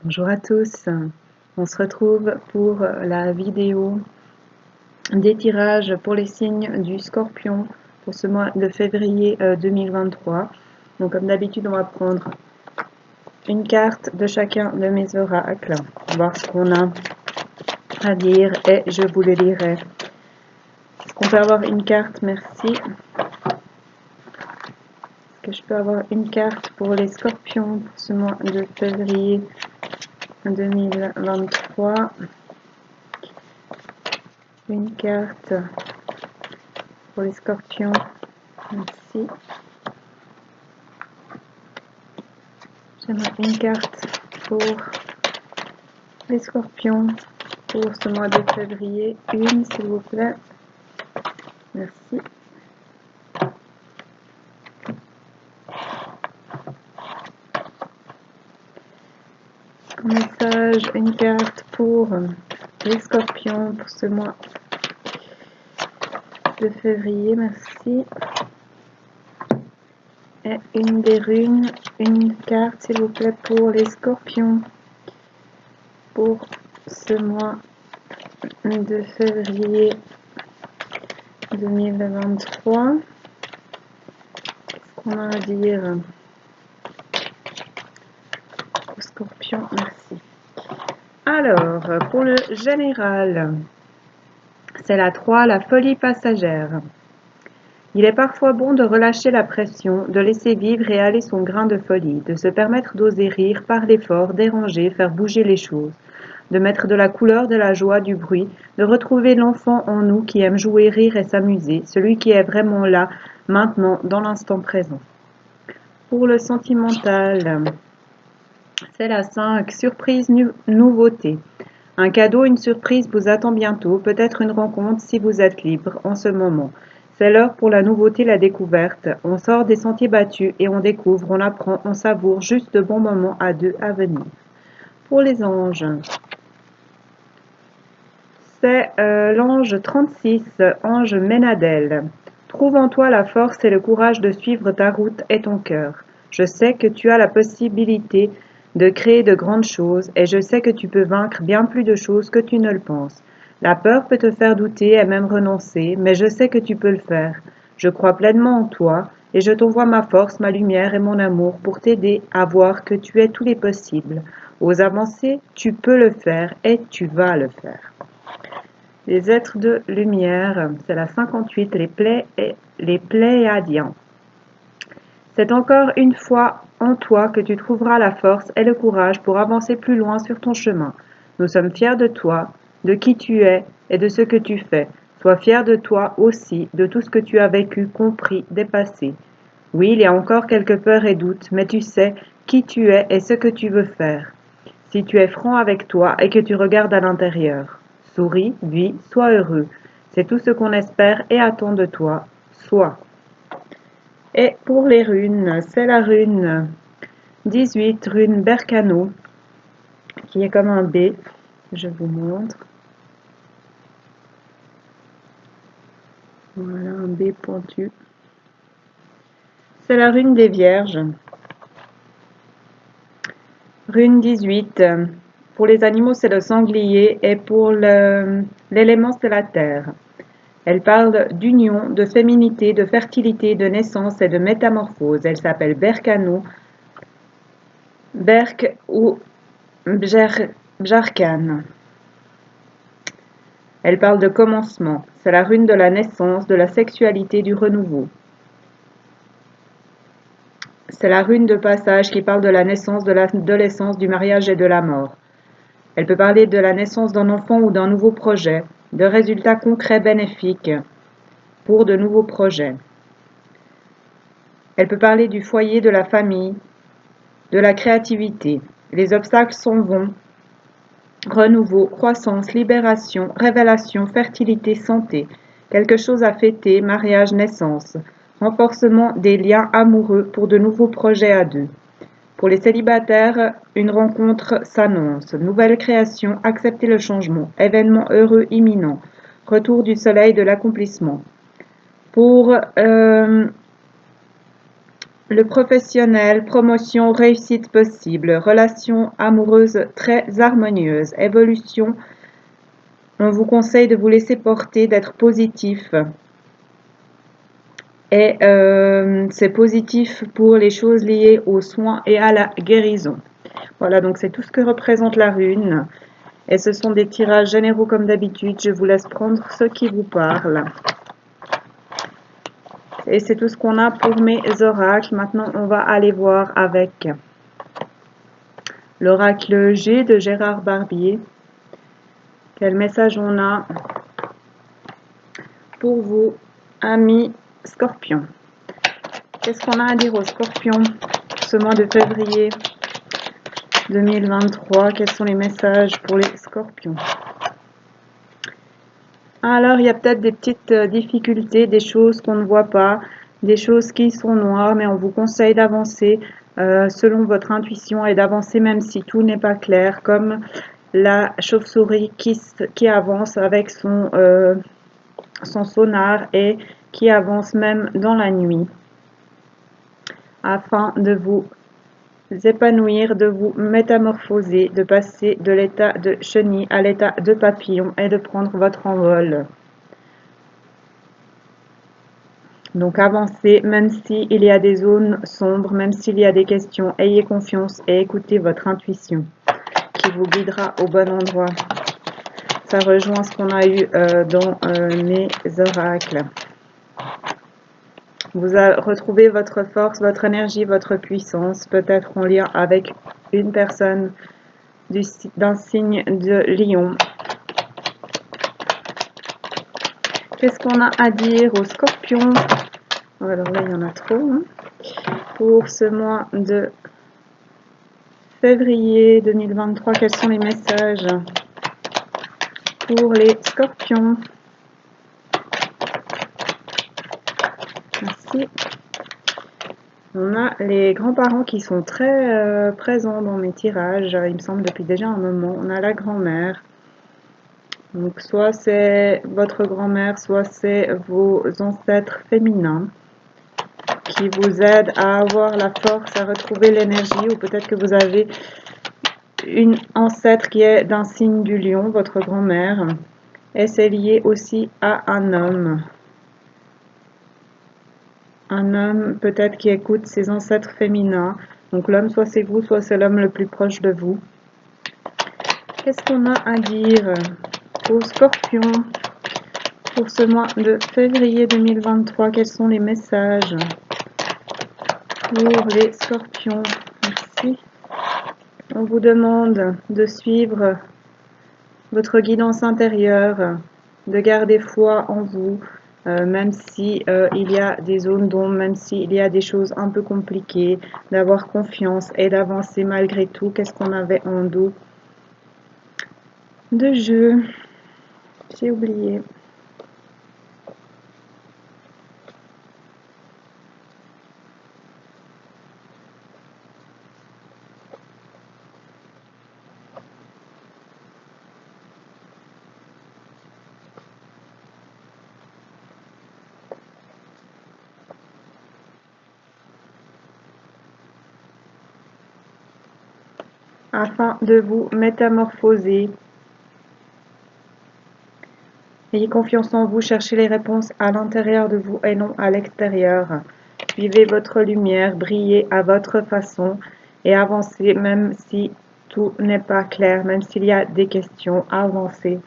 Bonjour à tous, on se retrouve pour la vidéo des tirages pour les signes du Scorpion pour ce mois de février 2023. Donc comme d'habitude on va prendre une carte de chacun de mes oracles, voir ce qu'on a à dire et je vous le lirai. Est-ce qu'on peut avoir une carte, merci. Est-ce que je peux avoir une carte pour les Scorpions pour ce mois de février 2023? Une carte pour les Scorpions, merci. J'aimerais une carte pour les Scorpions pour ce mois de février. Une, s'il vous plaît. Merci. Un message, une carte pour les Scorpions pour ce mois de février. Merci. Et une des runes, une carte, s'il vous plaît, pour les Scorpions pour ce mois de février 2023. Qu'est-ce qu'on a à dire aux Scorpions? Merci. Alors, pour le général, c'est la 3, la folie passagère. Il est parfois bon de relâcher la pression, de laisser vivre et aller son grain de folie, de se permettre d'oser rire, parler fort, déranger, faire bouger les choses, de mettre de la couleur, de la joie, du bruit, de retrouver l'enfant en nous qui aime jouer, rire et s'amuser, celui qui est vraiment là, maintenant, dans l'instant présent. Pour le sentimental, c'est la 5, surprise, nouveauté. Un cadeau, une surprise vous attend bientôt, peut-être une rencontre si vous êtes libre en ce moment. C'est l'heure pour la nouveauté, la découverte. On sort des sentiers battus et on découvre, on apprend, on savoure juste de bons moments à deux à venir. Pour les anges, c'est l'ange 36, ange Ménadel. Trouve en toi la force et le courage de suivre ta route et ton cœur. Je sais que tu as la possibilité de créer de grandes choses et je sais que tu peux vaincre bien plus de choses que tu ne le penses. La peur peut te faire douter et même renoncer, mais je sais que tu peux le faire. Je crois pleinement en toi et je t'envoie ma force, ma lumière et mon amour pour t'aider à voir que tu es tous les possibles. Ose avancer, tu peux le faire et tu vas le faire. Les êtres de lumière, c'est la 58, les Pléiadiens. C'est encore une fois en toi que tu trouveras la force et le courage pour avancer plus loin sur ton chemin. Nous sommes fiers de toi, de qui tu es et de ce que tu fais. Sois fier de toi aussi, de tout ce que tu as vécu, compris, dépassé. Oui, il y a encore quelques peurs et doutes, mais tu sais qui tu es et ce que tu veux faire. Si tu es franc avec toi et que tu regardes à l'intérieur. Souris, vis, sois heureux. C'est tout ce qu'on espère et attend de toi. Sois. Et pour les runes, c'est la rune 18, rune Berkano, qui est comme un B. Je vous montre. Voilà, un B pointu. C'est la rune des Vierges. Rune 18. Pour les animaux, c'est le sanglier et pour l'élément, c'est la terre. Elle parle d'union, de féminité, de fertilité, de naissance et de métamorphose. Elle s'appelle Berkano, Berk ou Bjarkan. Elle parle de commencement. C'est la rune de la naissance, de la sexualité, du renouveau. C'est la rune de passage qui parle de la naissance, de l'adolescence, du mariage et de la mort. Elle peut parler de la naissance d'un enfant ou d'un nouveau projet, de résultats concrets bénéfiques pour de nouveaux projets. Elle peut parler du foyer, de la famille, de la créativité. Les obstacles s'en vont. Renouveau, croissance, libération, révélation, fertilité, santé. Quelque chose à fêter, mariage, naissance. Renforcement des liens amoureux pour de nouveaux projets à deux. Pour les célibataires, une rencontre s'annonce. Nouvelle création, accepter le changement. Événement heureux imminent. Retour du soleil, de l'accomplissement. Pour le professionnel, promotion, réussite possible, relation amoureuse très harmonieuse, évolution. On vous conseille de vous laisser porter, d'être positif. Et c'est positif pour les choses liées aux soins et à la guérison. Voilà, donc c'est tout ce que représente la rune. Et ce sont des tirages généraux comme d'habitude. Je vous laisse prendre ce qui vous parle. Et c'est tout ce qu'on a pour mes oracles. Maintenant, on va aller voir avec l'oracle G de Gérard Barbier. Quel message on a pour vous, amis Scorpions? Qu'est-ce qu'on a à dire aux Scorpions ce mois de février 2023? Quels sont les messages pour les Scorpions? Alors, il y a peut-être des petites difficultés, des choses qu'on ne voit pas, des choses qui sont noires, mais on vous conseille d'avancer selon votre intuition et d'avancer même si tout n'est pas clair, comme la chauve-souris qui avance avec son sonar et qui avance même dans la nuit, afin de vous épanouir, de vous métamorphoser, de passer de l'état de chenille à l'état de papillon et de prendre votre envol. Donc avancez, même s'il y a des zones sombres, même s'il y a des questions, ayez confiance et écoutez votre intuition qui vous guidera au bon endroit. Ça rejoint ce qu'on a eu dans mes oracles. Vous retrouvez votre force, votre énergie, votre puissance, peut-être en lien avec une personne d'un signe de Lion. Qu'est-ce qu'on a à dire aux Scorpions? Alors là, il y en a trop. Hein. Pour ce mois de février 2023, quels sont les messages pour les Scorpions? Merci. On a les grands-parents qui sont très présents dans mes tirages, il me semble depuis déjà un moment. On a la grand-mère. Donc soit c'est votre grand-mère, soit c'est vos ancêtres féminins qui vous aident à avoir la force, à retrouver l'énergie, ou peut-être que vous avez une ancêtre qui est d'un signe du lion, votre grand-mère, et c'est lié aussi à un homme. Un homme peut-être qui écoute ses ancêtres féminins. Donc l'homme, soit c'est vous, soit c'est l'homme le plus proche de vous. Qu'est-ce qu'on a à dire aux Scorpions pour ce mois de février 2023? Quels sont les messages pour les Scorpions? Merci. On vous demande de suivre votre guidance intérieure, de garder foi en vous, même si il y a des zones d'ombre, même s'il y a des choses un peu compliquées, d'avoir confiance et d'avancer malgré tout. Qu'est-ce qu'on avait en dos de jeu? J'ai oublié. Afin de vous métamorphoser. Ayez confiance en vous, cherchez les réponses à l'intérieur de vous et non à l'extérieur. Suivez votre lumière, brillez à votre façon et avancez même si tout n'est pas clair, même s'il y a des questions, avancez.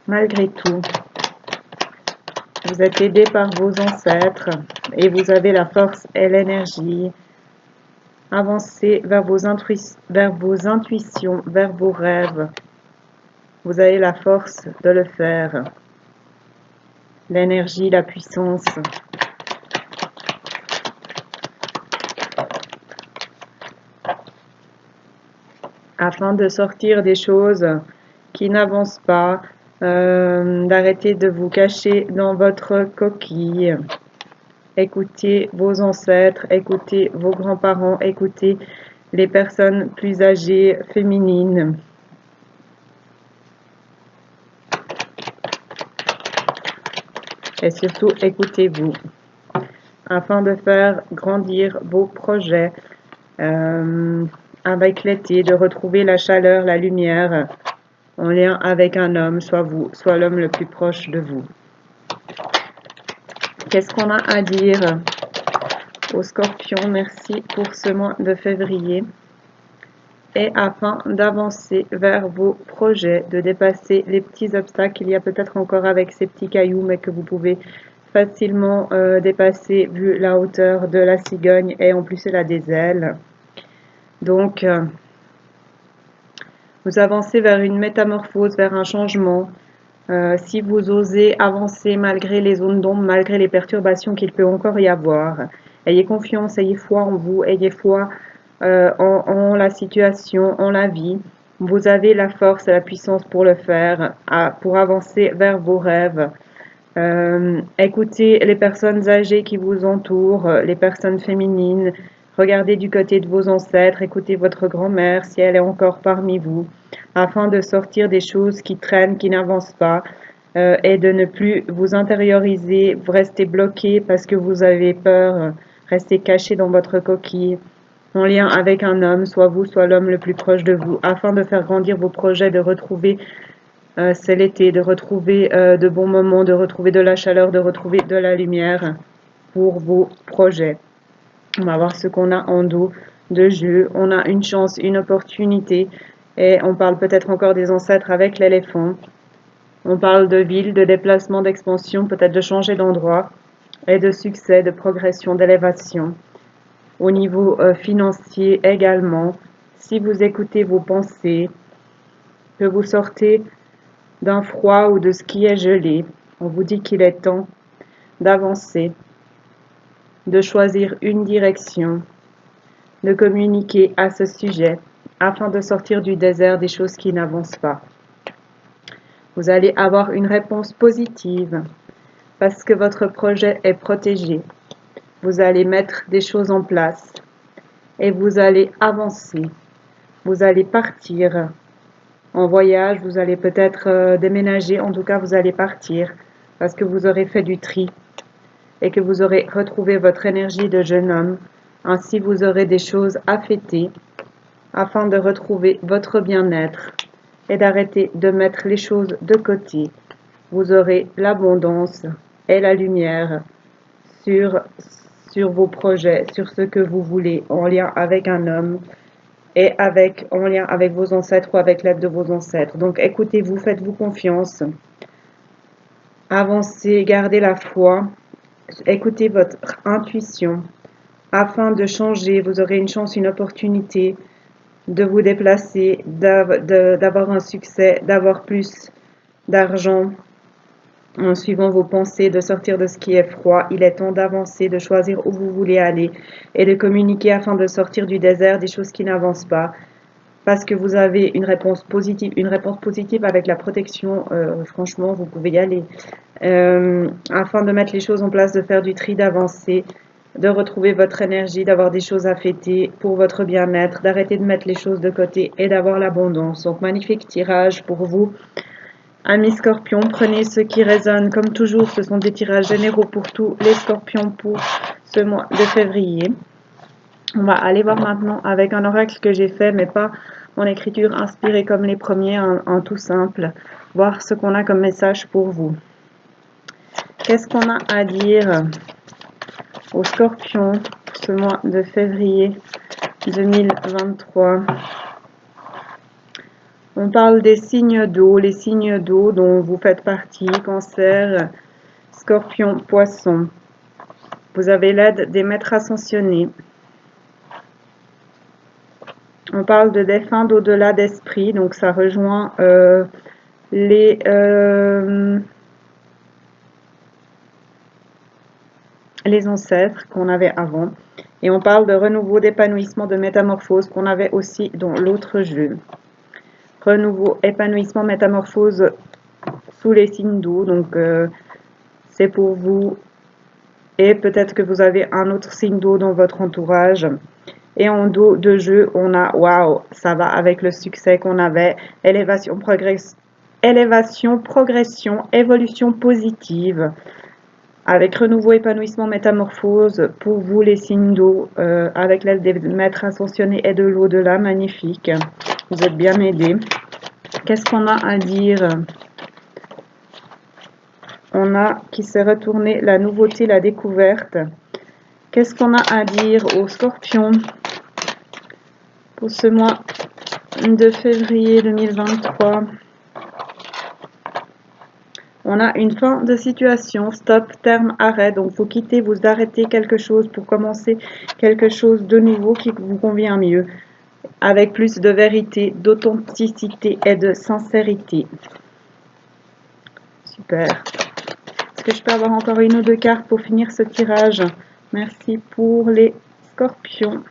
Malgré tout, vous êtes aidé par vos ancêtres et vous avez la force et l'énergie. Avancez vers vos intuitions, vers vos rêves. Vous avez la force de le faire. L'énergie, la puissance. Afin de sortir des choses qui n'avancent pas, d'arrêter de vous cacher dans votre coquille. Écoutez vos ancêtres, écoutez vos grands-parents, écoutez les personnes plus âgées, féminines. Et surtout, écoutez-vous. afin de faire grandir vos projets avec l'été, de retrouver la chaleur, la lumière en lien avec un homme, soit vous, soit l'homme le plus proche de vous. Qu'est-ce qu'on a à dire aux Scorpions? Merci pour ce mois de février. Et afin d'avancer vers vos projets, de dépasser les petits obstacles qu'il y a peut-être encore avec ces petits cailloux, mais que vous pouvez facilement dépasser vu la hauteur de la cigogne, et en plus elle a des ailes. Donc, vous avancez vers une métamorphose, vers un changement. Si vous osez avancer malgré les zones d'ombre, malgré les perturbations qu'il peut encore y avoir, ayez confiance, ayez foi en vous, ayez foi en la situation, en la vie. Vous avez la force et la puissance pour le faire, pour avancer vers vos rêves. Écoutez les personnes âgées qui vous entourent, les personnes féminines. Regardez du côté de vos ancêtres, écoutez votre grand-mère si elle est encore parmi vous, afin de sortir des choses qui traînent, qui n'avancent pas, et de ne plus vous intérioriser, vous restez bloqué parce que vous avez peur, restez caché dans votre coquille, en lien avec un homme, soit vous, soit l'homme le plus proche de vous, afin de faire grandir vos projets, de retrouver, c'est l'été, de retrouver de bons moments, de retrouver de la chaleur, de retrouver de la lumière pour vos projets. On va voir ce qu'on a en dos de jeu. On a une chance, une opportunité, et on parle peut-être encore des ancêtres avec l'éléphant. On parle de ville, de déplacement, d'expansion, peut-être de changer d'endroit, et de succès, de progression, d'élévation. Au niveau financier également, si vous écoutez vos pensées, que vous sortez d'un froid ou de ce qui est gelé, on vous dit qu'il est temps d'avancer, de choisir une direction, de communiquer à ce sujet, afin de sortir du désert des choses qui n'avancent pas. Vous allez avoir une réponse positive, parce que votre projet est protégé. Vous allez mettre des choses en place et vous allez avancer. Vous allez partir en voyage, vous allez peut-être déménager, en tout cas vous allez partir parce que vous aurez fait du tri et que vous aurez retrouvé votre énergie de jeune homme. Ainsi vous aurez des choses à fêter afin de retrouver votre bien-être et d'arrêter de mettre les choses de côté. Vous aurez l'abondance et la lumière sur vos projets, sur ce que vous voulez en lien avec un homme et en lien avec vos ancêtres ou avec l'aide de vos ancêtres. Donc écoutez-vous, faites-vous confiance, avancez, gardez la foi, écoutez votre intuition afin de changer. Vous aurez une chance, une opportunité de vous déplacer, d'avoir un succès, d'avoir plus d'argent, en suivant vos pensées, de sortir de ce qui est froid. Il est temps d'avancer, de choisir où vous voulez aller et de communiquer afin de sortir du désert des choses qui n'avancent pas. Parce que vous avez une réponse positive avec la protection, franchement, vous pouvez y aller. Afin de mettre les choses en place, de faire du tri, d'avancer, de retrouver votre énergie, d'avoir des choses à fêter pour votre bien-être, d'arrêter de mettre les choses de côté et d'avoir l'abondance. Donc, magnifique tirage pour vous. Amis Scorpions, prenez ce qui résonne. Comme toujours, ce sont des tirages généraux pour tous les Scorpions pour ce mois de février. On va aller voir maintenant avec un oracle que j'ai fait, mais pas mon écriture inspirée comme les premiers, en tout simple. Voir ce qu'on a comme message pour vous. Qu'est-ce qu'on a à dire aux Scorpions ce mois de février 2023? On parle des signes d'eau, les signes d'eau dont vous faites partie, Cancer, Scorpion, Poisson. Vous avez l'aide des maîtres ascensionnés. On parle de défunts d'au-delà d'esprit, donc ça rejoint les ancêtres qu'on avait avant. Et on parle de renouveau, d'épanouissement, de métamorphose qu'on avait aussi dans l'autre jeu. Renouveau, épanouissement, métamorphose sous les signes d'eau, donc c'est pour vous. Et peut-être que vous avez un autre signe d'eau dans votre entourage. Et en dos de jeu, on a, waouh, ça va avec le succès qu'on avait, élévation, progression, évolution positive, avec renouveau, épanouissement, métamorphose pour vous les signes d'eau, avec l'aide des maîtres ascensionnés et de l'au-delà, magnifique. Vous êtes bien aidés. Qu'est-ce qu'on a à dire? On a qui s'est retourné la nouveauté, la découverte. Qu'est-ce qu'on a à dire aux scorpions pour ce mois de février 2023? On a une fin de situation, stop, terme, arrêt. Donc vous quittez, vous arrêtez quelque chose pour commencer quelque chose de nouveau qui vous convient mieux, avec plus de vérité, d'authenticité et de sincérité. Super. Est-ce que je peux avoir encore une ou deux cartes pour finir ce tirage? Merci pour les scorpions.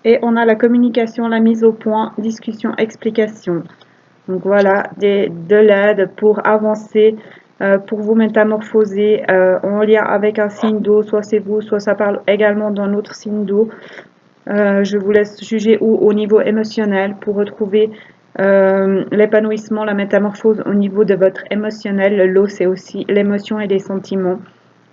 Et on a la communication, la mise au point, discussion, explication. Donc voilà, de l'aide pour avancer, pour vous métamorphoser en lien avec un signe d'eau, soit c'est vous, soit ça parle également d'un autre signe d'eau. Je vous laisse juger au niveau émotionnel pour retrouver l'épanouissement, la métamorphose au niveau de votre émotionnel. L'eau, c'est aussi l'émotion et les sentiments.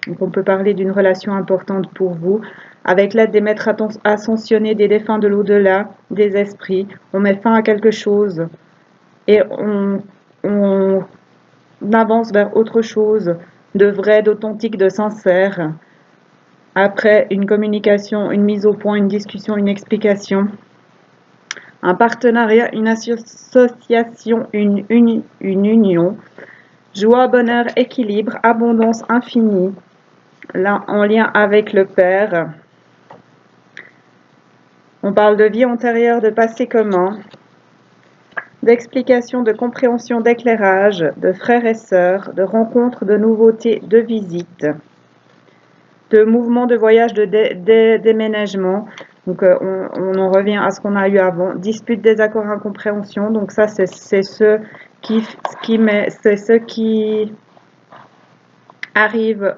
Donc on peut parler d'une relation importante pour vous. Avec l'aide des maîtres ascensionnés, des défunts de l'au-delà, des esprits, on met fin à quelque chose et on avance vers autre chose, de vrai, d'authentique, de sincère. Après une communication, une mise au point, une discussion, une explication, un partenariat, une association, une union, joie, bonheur, équilibre, abondance infinie, là en lien avec le Père. On parle de vie antérieure, de passé commun, d'explication, de compréhension, d'éclairage, de frères et sœurs, de rencontres, de nouveautés, de visites, de mouvements, de voyages, de déménagement. Donc on en revient à ce qu'on a eu avant. Dispute, désaccord, incompréhension. Donc ça c'est ce qui arrive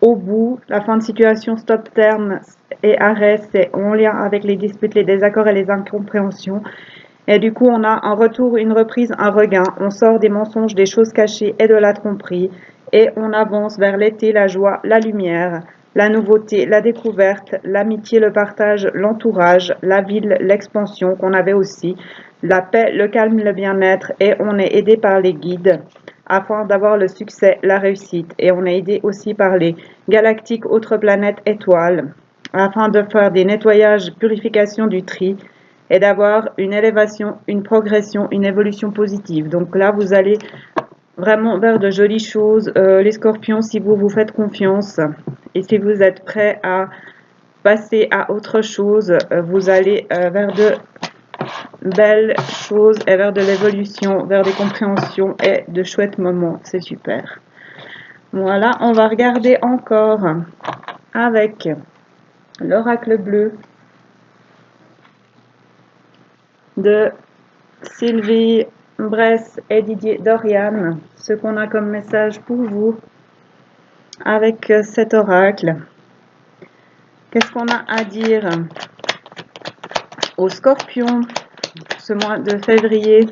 au bout. La fin de situation, stop, terme et arrêt, c'est en lien avec les disputes, les désaccords et les incompréhensions. Et du coup, on a un retour, une reprise, un regain. On sort des mensonges, des choses cachées et de la tromperie. Et on avance vers l'été, la joie, la lumière, la nouveauté, la découverte, l'amitié, le partage, l'entourage, la ville, l'expansion qu'on avait aussi, la paix, le calme, le bien-être. Et on est aidé par les guides afin d'avoir le succès, la réussite. Et on est aidé aussi par les galactiques, autres planètes, étoiles, afin de faire des nettoyages, purification du tri, et d'avoir une élévation, une progression, une évolution positive. Donc là, vous allez vraiment vers de jolies choses. Les scorpions, si vous vous faites confiance et si vous êtes prêts à passer à autre chose, vous allez vers de belles choses et vers de l'évolution, vers des compréhensions et de chouettes moments. C'est super. Voilà, on va regarder encore avec l'oracle bleu de Sylvie Bress et Didier Dorian, ce qu'on a comme message pour vous avec cet oracle. Qu'est-ce qu'on a à dire aux scorpions ce mois de février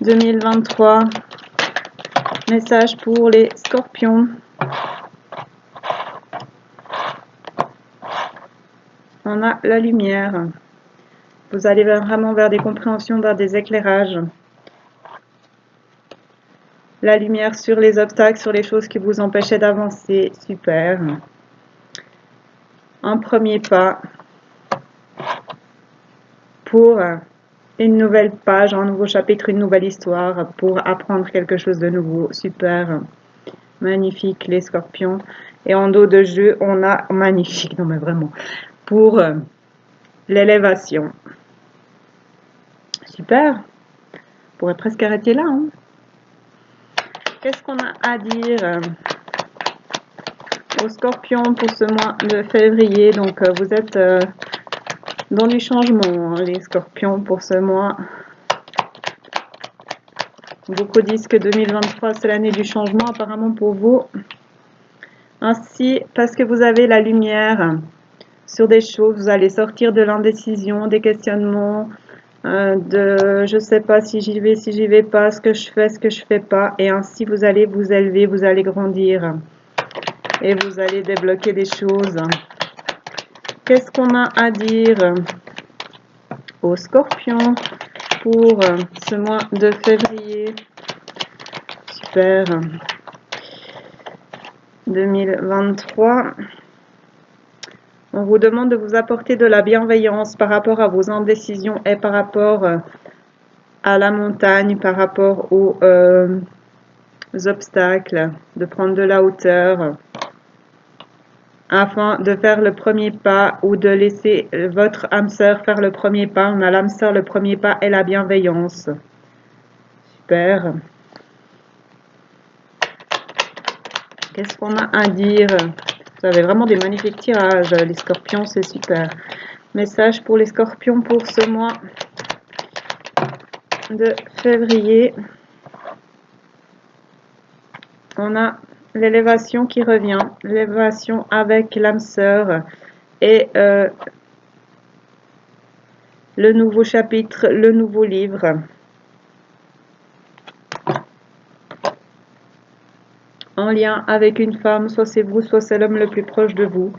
2023? Message pour les scorpions. On a la lumière. Vous allez vraiment vers des compréhensions, vers des éclairages. La lumière sur les obstacles, sur les choses qui vous empêchaient d'avancer. Super. Un premier pas pour une nouvelle page, un nouveau chapitre, une nouvelle histoire, pour apprendre quelque chose de nouveau. Super. Magnifique, les scorpions. Et en dos de jeu, on a... Magnifique, non mais vraiment. Pour l'élévation. Super. On pourrait presque arrêter là. Hein. Qu'est-ce qu'on a à dire aux scorpions pour ce mois de février? Donc, vous êtes dans du changement, hein, les scorpions, pour ce mois. Beaucoup disent que 2023, c'est l'année du changement, apparemment pour vous. Ainsi, parce que vous avez la lumière sur des choses, vous allez sortir de l'indécision, des questionnements, de je sais pas si j'y vais pas, ce que je fais pas, et ainsi vous allez vous élever, vous allez grandir et vous allez débloquer des choses. Qu'est-ce qu'on a à dire aux scorpions pour ce mois de février? Super. 2023. On vous demande de vous apporter de la bienveillance par rapport à vos indécisions et par rapport à la montagne, par rapport aux obstacles, de prendre de la hauteur afin de faire le premier pas ou de laisser votre âme sœur faire le premier pas. On a l'âme sœur, le premier pas et la bienveillance. Super. Qu'est-ce qu'on a à dire? Vous avez vraiment des magnifiques tirages, les scorpions, c'est super. Message pour les scorpions pour ce mois de février. On a l'élévation qui revient, l'élévation avec l'âme sœur et le nouveau chapitre, le nouveau livre. En lien avec une femme, soit c'est vous, soit c'est l'homme le plus proche de vous,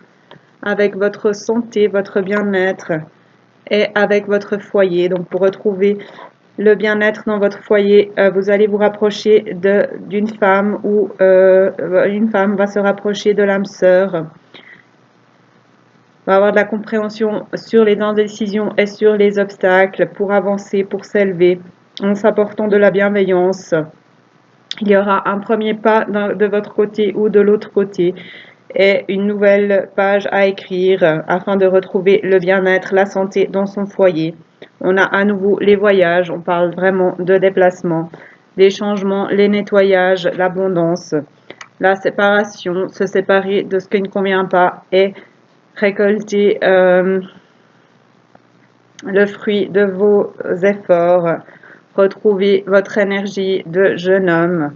avec votre santé, votre bien-être et avec votre foyer. Donc pour retrouver le bien-être dans votre foyer, vous allez vous rapprocher d'une femme ou une femme va se rapprocher de l'âme sœur, va avoir de la compréhension sur les indécisions et sur les obstacles pour avancer, pour s'élever, en s'apportant de la bienveillance. Il y aura un premier pas de votre côté ou de l'autre côté et une nouvelle page à écrire afin de retrouver le bien-être, la santé dans son foyer. On a à nouveau les voyages, on parle vraiment de déplacement, des changements, les nettoyages, l'abondance, la séparation, se séparer de ce qui ne convient pas et récolter le fruit de vos efforts, retrouver votre énergie de jeune homme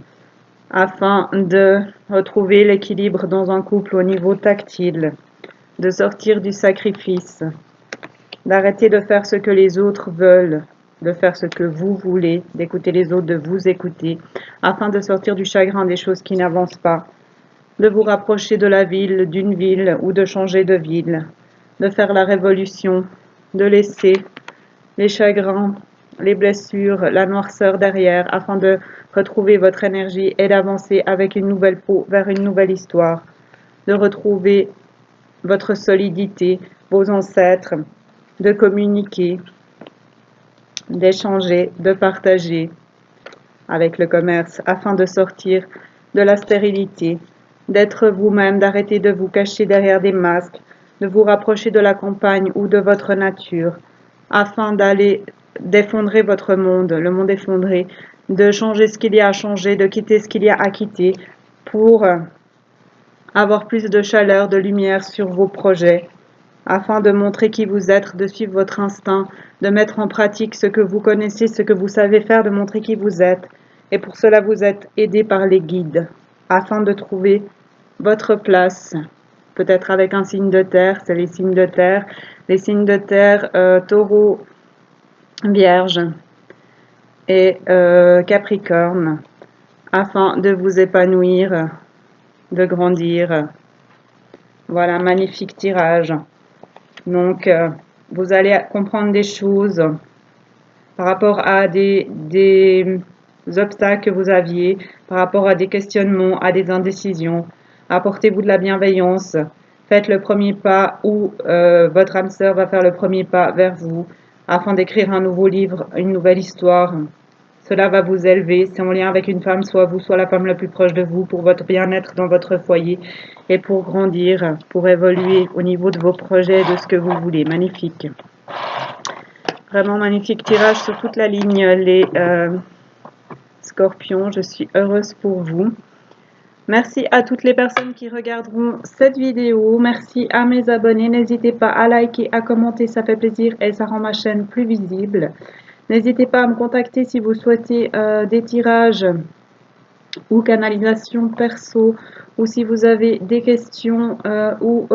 afin de retrouver l'équilibre dans un couple au niveau tactile, de sortir du sacrifice, d'arrêter de faire ce que les autres veulent, de faire ce que vous voulez, d'écouter les autres, de vous écouter, afin de sortir du chagrin des choses qui n'avancent pas, de vous rapprocher de la ville, d'une ville ou de changer de ville, de faire la révolution, de laisser les chagrins, les blessures, la noirceur derrière, afin de retrouver votre énergie et d'avancer avec une nouvelle peau vers une nouvelle histoire, de retrouver votre solidité, vos ancêtres, de communiquer, d'échanger, de partager avec le commerce afin de sortir de la stérilité, d'être vous-même, d'arrêter de vous cacher derrière des masques, de vous rapprocher de la campagne ou de votre nature, afin d'aller d'effondrer votre monde, le monde effondré, de changer ce qu'il y a à changer, de quitter ce qu'il y a à quitter pour avoir plus de chaleur, de lumière sur vos projets, afin de montrer qui vous êtes, de suivre votre instinct, de mettre en pratique ce que vous connaissez, ce que vous savez faire, de montrer qui vous êtes. Et pour cela, vous êtes aidé par les guides, afin de trouver votre place, peut-être avec un signe de terre, c'est les signes de terre, taureau, vierge et capricorne, afin de vous épanouir, de grandir. Voilà, magnifique tirage. Donc, vous allez comprendre des choses par rapport à des obstacles que vous aviez, par rapport à des questionnements, à des indécisions. Apportez-vous de la bienveillance. Faites le premier pas ou votre âme sœur va faire le premier pas vers vous afin d'écrire un nouveau livre, une nouvelle histoire. Cela va vous élever. C'est en lien avec une femme, soit vous, soit la femme la plus proche de vous, pour votre bien-être dans votre foyer et pour grandir, pour évoluer au niveau de vos projets, de ce que vous voulez. Magnifique. Vraiment magnifique tirage sur toute la ligne, les scorpions. Je suis heureuse pour vous. Merci à toutes les personnes qui regarderont cette vidéo. Merci à mes abonnés. N'hésitez pas à liker, à commenter, ça fait plaisir et ça rend ma chaîne plus visible. N'hésitez pas à me contacter si vous souhaitez des tirages ou canalisation perso, ou si vous avez des questions ou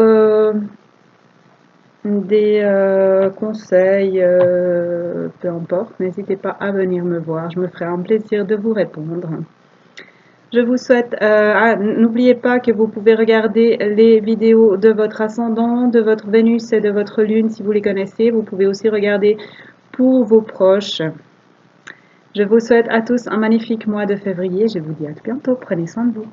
des conseils, peu importe, n'hésitez pas à venir me voir, je me ferai un plaisir de vous répondre. Je vous souhaite, n'oubliez pas que vous pouvez regarder les vidéos de votre ascendant, de votre Vénus et de votre Lune si vous les connaissez. Vous pouvez aussi regarder pour vos proches. Je vous souhaite à tous un magnifique mois de février. Je vous dis à tout bientôt. Prenez soin de vous.